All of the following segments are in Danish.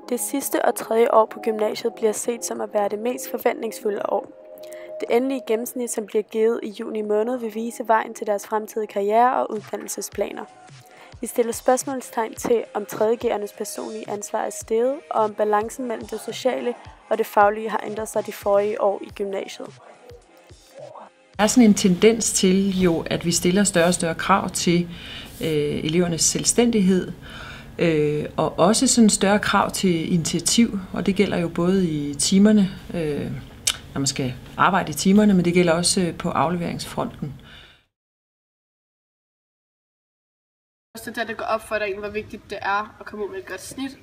Det sidste og tredje år på gymnasiet bliver set som at være det mest forventningsfulde år. Det endelige gennemsnit, som bliver givet i juni måned, vil vise vejen til deres fremtidige karriere og uddannelsesplaner. Vi stiller spørgsmålstegn til, om 3.G'ernes personlige ansvar er steget, og om balancen mellem det sociale og det faglige har ændret sig de forrige år i gymnasiet. Der er sådan en tendens til, jo, at vi stiller større og større krav til elevernes selvstændighed, og også sådan større krav til initiativ, og det gælder jo både i timerne, når man skal arbejde i timerne, men det gælder også på afleveringsfronten. Det er det går op for dig, hvor vigtigt det er at komme ud med et godt snit.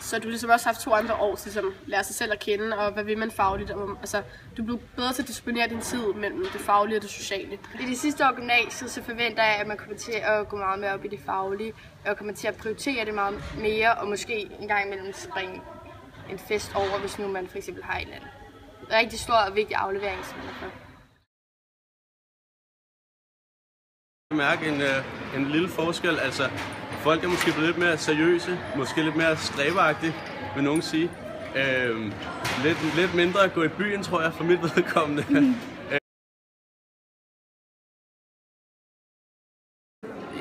Så du ligesom også haft 2 andre år til at lære sig selv at kende, og hvad vil man fagligt. Altså, du bliver bedre til at disponere din tid mellem det faglige og det sociale. I det sidste år gymnasiet, så forventer jeg, at man kommer til at gå meget mere op i det faglige, og kommer til at prioritere det meget mere, og måske en gang imellem springe en fest over, hvis nu man for eksempel har en rigtig stor og vigtig aflevering, som man har fået. Mærke en lille forskel. Altså, folk er måske blevet lidt mere seriøse, måske lidt mere stræberagtige, vil nogen sige. Lidt mindre at gå i byen, tror jeg, for mit vedkommende.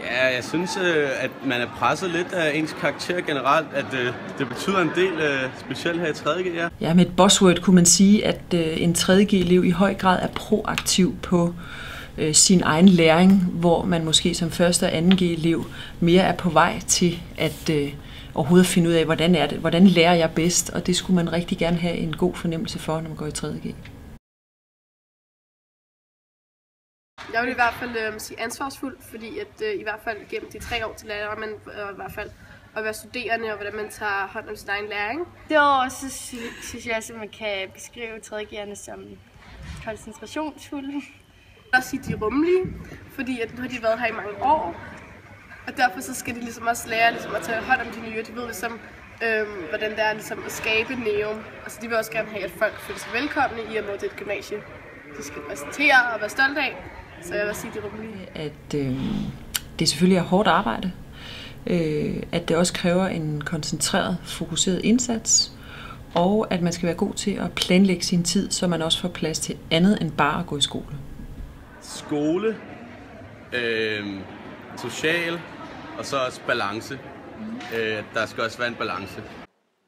Ja, jeg synes, at man er presset lidt af ens karakter generelt, at det betyder en del, specielt her i 3.G. Ja, med et buzzword kunne man sige, at en 3.G-elev i høj grad er proaktiv på sin egen læring, hvor man måske som 1. og 2.G-elev mere er på vej til at overhovedet finde ud af, hvordan lærer jeg bedst, og det skulle man rigtig gerne have en god fornemmelse for, når man går i 3.G. Jeg vil i hvert fald sige ansvarsfuld, fordi at i hvert fald gennem de 3 år til lærer man i hvert fald at være studerende, og hvordan man tager hånd om sin egen læring. Derudover så synes jeg også, at man kan beskrive 3.G'erne som koncentrationsfulde. Jeg vil også sige, at de er rummelige, fordi at nu har de været her i mange år, og derfor så skal de ligesom også lære ligesom at tage hånd om de nye. De ved ligesom, hvordan det er ligesom at skabe neum. Altså de vil også gerne have, at folk føler sig velkomne i og med det er et gymnasie. De skal præsentere og være stolte af, så jeg vil sige, at de er rummelige. At det selvfølgelig er hårdt arbejde, at det også kræver en koncentreret, fokuseret indsats, og at man skal være god til at planlægge sin tid, så man også får plads til andet end bare at gå i skole. Skole, social og så også balance. Der skal også være en balance.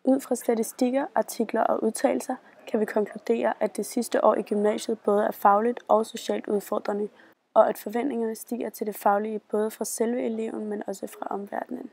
Ud fra statistikker, artikler og udtalelser kan vi konkludere, at det sidste år i gymnasiet både er fagligt og socialt udfordrende, og at forventningerne stiger til det faglige både fra selve eleven, men også fra omverdenen.